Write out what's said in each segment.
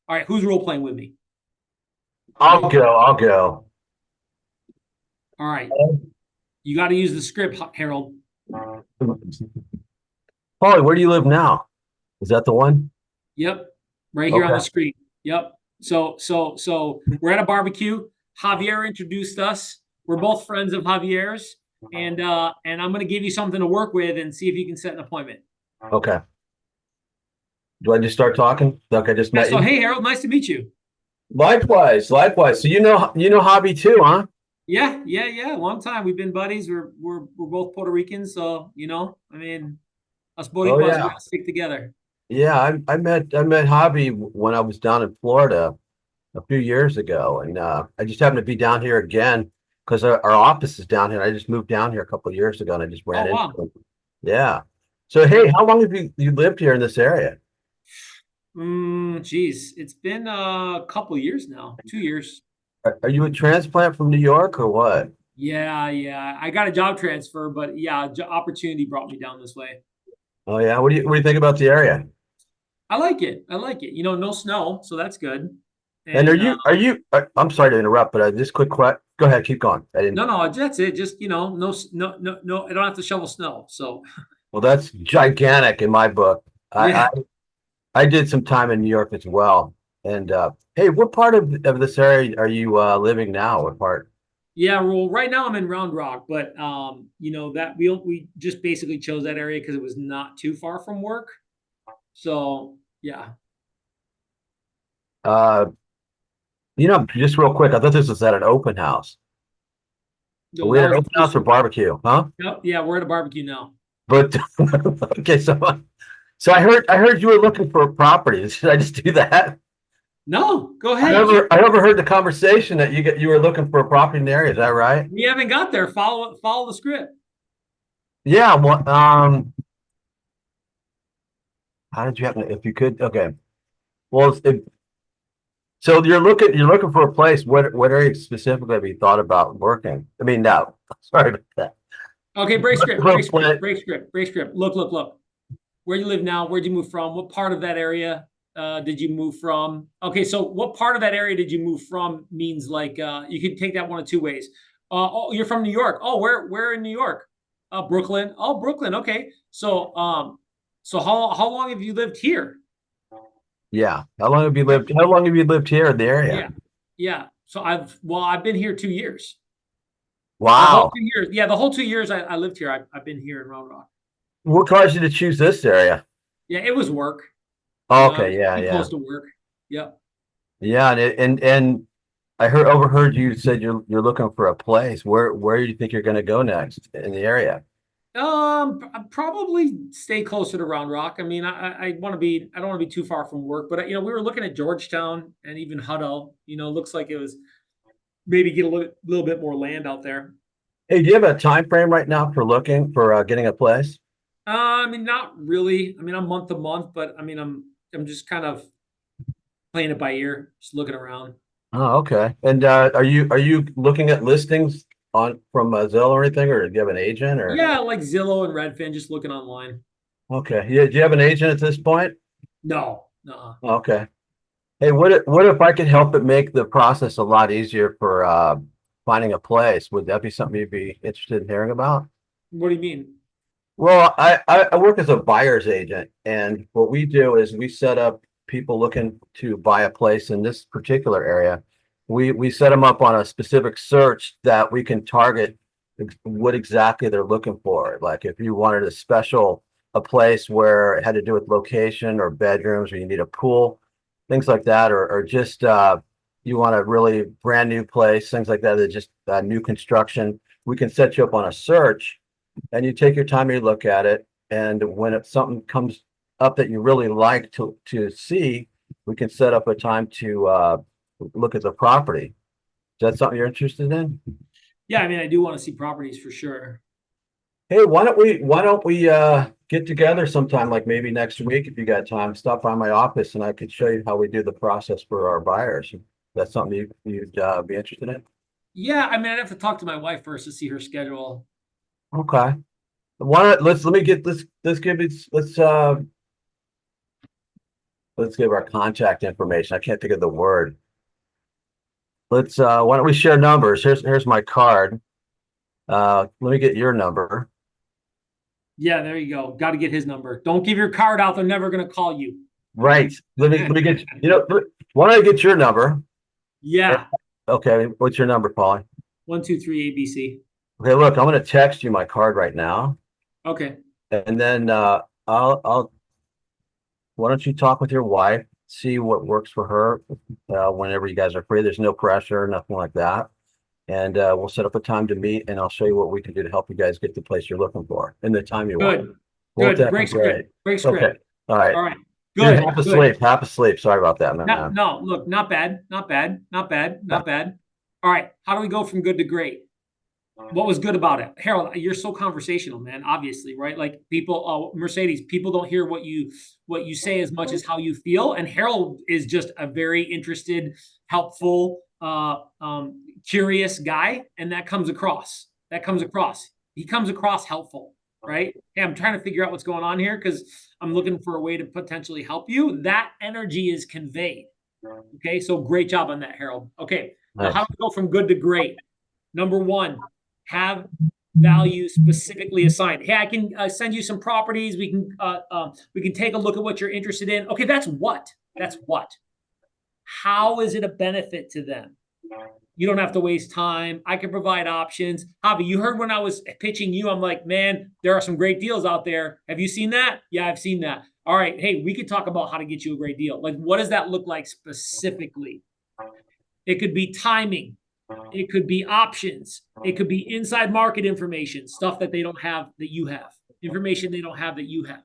All right, who's role playing with me? I'll go. I'll go. All right, you got to use the script, Harold. Pauly, where do you live now? Is that the one? Yep, right here on the Okay. screen. Yep. So we're at a barbecue. Javier introduced us. We're both friends of Javier's, and I'm going to give you something to work with and see if you can set an appointment. Okay. Do I just start talking? Like I just Yeah. met So you? hey, Harold, nice to meet you. Likewise, likewise. So you know Hobby too, huh? Yeah. Long time. We've been buddies. We're both Puerto Ricans, so I mean, us Oh Boricuas, we yeah. gotta stick together. Yeah, I met Hobby when I was down in Florida a few years ago, and I just happened to be down here again because our office is down here. I just moved down here a couple of years ago, and I just Oh ran into wow. him. Yeah. So hey, Yep. how long have you lived here in this area? Geez, it's been a couple years now, 2 years. Are you a transplant from New York or what? Yeah. I got a job transfer, but yeah, opportunity brought me down this way. Oh yeah. What do you think about the area? I like it. I like it. No snow, so that's good. And are And you are you? I'm sorry to interrupt, but just quick question. Go ahead, keep going. I didn't. no, that's it. Just no. I don't have to shovel snow. So Well, that's gigantic in my book. I I, yeah, I did some time in New York as well. And hey, what part of this area are you living now? What part? yeah. Well, right now I'm in Round Rock, but that we just basically chose that area because it was not too far from work. So yeah. Uh, just real quick, I thought this was at an open house. Are No, we that at an was open house or barbecue? Huh? Yep, yeah. We're at a barbecue now. But okay, so I heard you were looking for a property. Should I just do that? No, go I ahead. never I overheard the conversation that you were looking for a property in the area. Is that right? We haven't got there. Follow the script. Yeah. Well, how did you happen if you could? Okay. Well, so you're looking for a place. What area specifically have you thought about working? I mean, no, sorry about that. Okay, break script, For break a script, pla- break script, break script. Look. Where do you live now? Where'd you move from? What part of that area did you move from? Okay, so what part of that area did you move from means like you can take that one of two ways. Oh, you're from New York. Oh, where in New York? Brooklyn. Oh, Brooklyn. Okay. So how long have you lived here? Yeah. How long have you Where, lived? How long have you lived here in the area? yeah, yeah. So I've been here 2 years. The whole Wow. 2 years. Yeah, the whole 2 years I lived here. I've been here in Round Rock. What caused you to choose this area? Yeah, it was work. I Okay. was Yeah. too Yeah. close to work. Yep. Yeah. And I overheard you said you're looking for a place. Where do you think you're going to go next in the area? I'd probably stay closer to Round Rock. I mean, I want to be, I don't want to be too far from work, but we were looking at Georgetown and even Hutto. Looks like it was maybe get a little bit more land out there. Hey, do you have a time frame right now for looking for getting a place? I mean, not really. I mean, I'm month to month, but I mean, I'm just kind of playing it by ear, just looking around. Oh, okay. And are you looking at listings on from Zillow or anything, or do you have an agent or? Yeah, like Zillow and Redfin, just looking online. Okay. Yeah. Do you have an agent at this point? No, no. Okay. Hey, what if I could help it make the process a lot easier for finding a place? Would that be something you'd be interested in hearing about? What do you mean? Well, I work as a buyer's agent, and what we do is we set up people looking to buy a place in this particular area. We set them up on a specific search that we can target what exactly they're looking for. Like if you wanted a place where it had to do with location or bedrooms, or you need a pool, things like that, or just you want a really brand new place, things like that, that just new construction. We can set you up on a search and you take your time, you look at it, and when something comes up that you really like to see, we can set up a time to look at the property. Is that something you're interested in? Yeah, I mean, I do want to see properties for sure. Hey, why don't we get together sometime, like maybe next week if you got time? Stop by my office and I could show you how we do the process for our buyers. That's something you'd be interested in? Yeah, I mean, I'd have to talk to my wife first to see her schedule. Okay. Why not, let me get let's give it let's let's give our contact information. I can't think of the word. Let's why don't we share numbers? Here's my card. Let me get your number. Yeah, there you go. Got to get his number. Don't give your card out. They're never going to call you. Right. Let me get why don't I get your number? Yeah. Okay, what's your number, Pauly? 123 ABC. Okay, look, I'm gonna text you my card right now. Okay. And then I'll why don't you talk with your wife, see what works for her whenever you guys are free. There's no pressure, nothing like that. And we'll set up a time to meet and I'll show you what we can do to help you guys get the place you're looking for in the time you want. Good. Won't Good. that be Great great? script. Great script. Okay. All right. All right. You're Good. half Good. asleep, half asleep. Sorry about that, No, man. no, look, not bad. Not bad. Not bad. Not bad. All right. How do we go from good to great? What was good about it? Harold, you're so conversational, man, obviously, right? Like people, Mercedes, people don't hear what you say as much as how you feel. And Harold is just a very interested, helpful, curious guy. And that comes across. He comes across helpful, right? Hey, I'm trying to figure out what's going on here because I'm looking for a way to potentially help you. That energy is conveyed. Okay. So great job on that, Harold. Okay. Now, how do we go from good to great? Number one, have value specifically assigned. Hey, I can send you some properties. We can take a look at what you're interested in. Okay, that's what. That's what. How is it a benefit to them? You don't have to waste time. I can provide options. Javi, you heard when I was pitching you, I'm like, man, there are some great deals out there. Have you seen that? Yeah, I've seen that. All right, hey, we could talk about how to get you a great deal. Like, what does that look like specifically? It could be timing. It could be options. It could be inside market information, stuff that they don't have that you have, information they don't have that you have.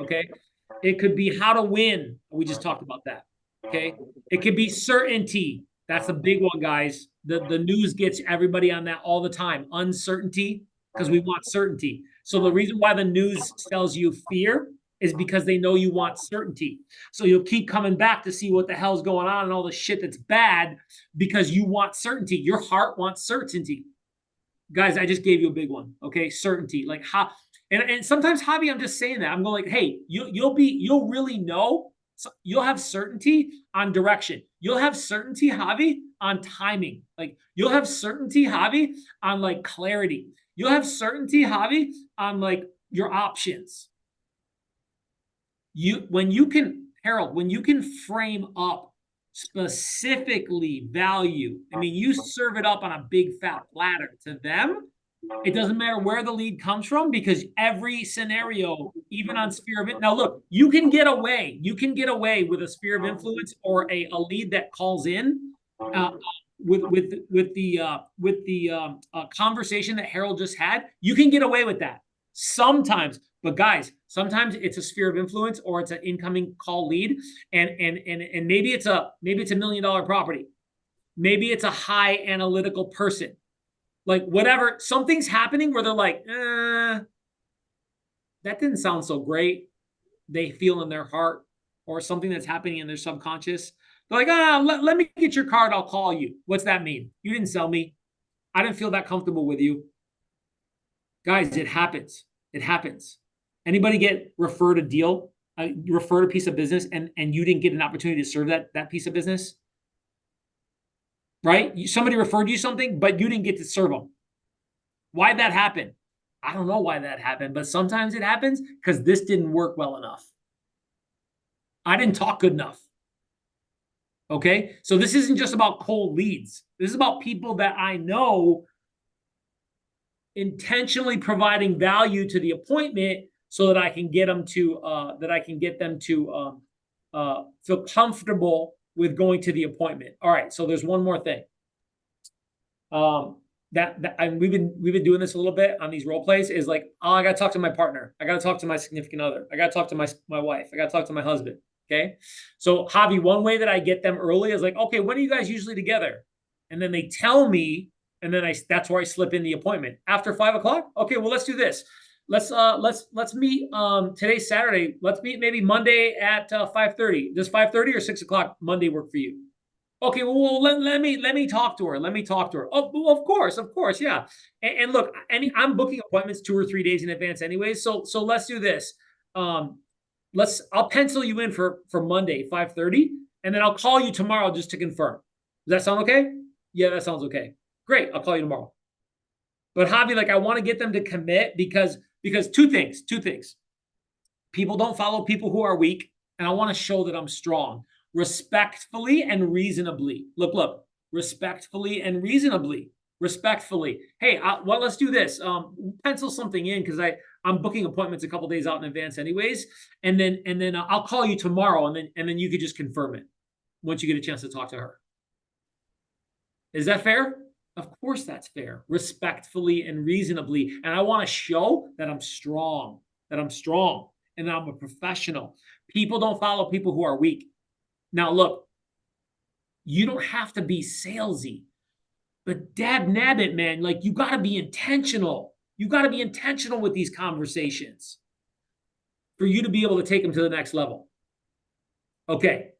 Okay. It could be how to win. We just talked about that. Okay. It could be certainty. That's a big one, guys. The news gets everybody on that all the time. Uncertainty, because we want certainty. So the reason why the news sells you fear is because they know you want certainty. So you'll keep coming back to see what the hell's going on and all the shit that's bad because you want certainty. Your heart wants certainty. Guys, I just gave you a big one. Okay. Certainty. Like how, and sometimes, Javi, I'm just saying that. I'm going like, hey, you'll really know. So you'll have certainty on direction. You'll have certainty, Javi, on timing. Like you'll have certainty, Javi, on like clarity. You'll have certainty, Javi, on like your options. When you can frame up specifically value, I mean, you serve it up on a big fat platter to them. It doesn't matter where the lead comes from because every scenario, even on sphere of it. Now, look, you can get away with a sphere of influence or a lead that calls in with the conversation that Harold just had. You can get away with that sometimes. But guys, sometimes it's a sphere of influence or it's an incoming call lead, and maybe it's a $1 million property, maybe it's a high analytical person, like whatever. Something's happening where they're like, that didn't sound so great. They feel in their heart, or something that's happening in their subconscious. They're like, let me get your card. I'll call you. What's that mean? You didn't sell me. I didn't feel that comfortable with you. Guys, it happens. It happens. Anybody get referred a deal, referred a piece of business, and you didn't get an opportunity to serve that piece of business? Right? Somebody referred you something, but you didn't get to serve them. Why'd that happen? I don't know why that happened, but sometimes it happens because this didn't work well enough. I didn't talk good enough. Okay? So this isn't just about cold leads. This is about people that I know intentionally providing value to the appointment so that I can get them to feel comfortable with going to the appointment. All right, so there's one more thing. We've been doing this a little bit on these role plays. Is like, oh, I got to talk to my partner. I got to talk to my significant other. I got to talk to my wife. I got to talk to my husband. Okay, so Javi, one way that I get them early is like, okay, when are you guys usually together? And then they tell me. And then that's where I slip in the appointment after 5 o'clock. Okay, well, let's do this. Let's meet. Today's Saturday. Let's meet maybe Monday at 5:30. Does 5:30 or 6 o'clock Monday work for you? Okay, well, let me talk to her. Let me talk to her. Oh, well, of course, yeah. And look, I'm booking appointments 2 or 3 days in advance, anyway. So let's do this. I'll pencil you in for Monday, 5:30, and then I'll call you tomorrow just to confirm. Does that sound okay? Yeah, that sounds okay. Great. I'll call you tomorrow. But Javi, like I want to get them to commit because two things. People don't follow people who are weak, and I want to show that I'm strong, respectfully and reasonably. Look, respectfully and reasonably. Respectfully. Hey, well, let's do this. Pencil something in because I'm booking appointments a couple days out in advance, anyways. And then I'll call you tomorrow, and then you could just confirm it once you get a chance to talk to her. Is that fair? Of course, that's fair. Respectfully and reasonably. And I want to show that I'm strong, and that I'm a professional. People don't follow people who are weak. Now, look, you don't have to be salesy, but dab nabbit, man, like you got to be intentional. You got to be intentional with these conversations for you to be able to take them to the next level. Okay.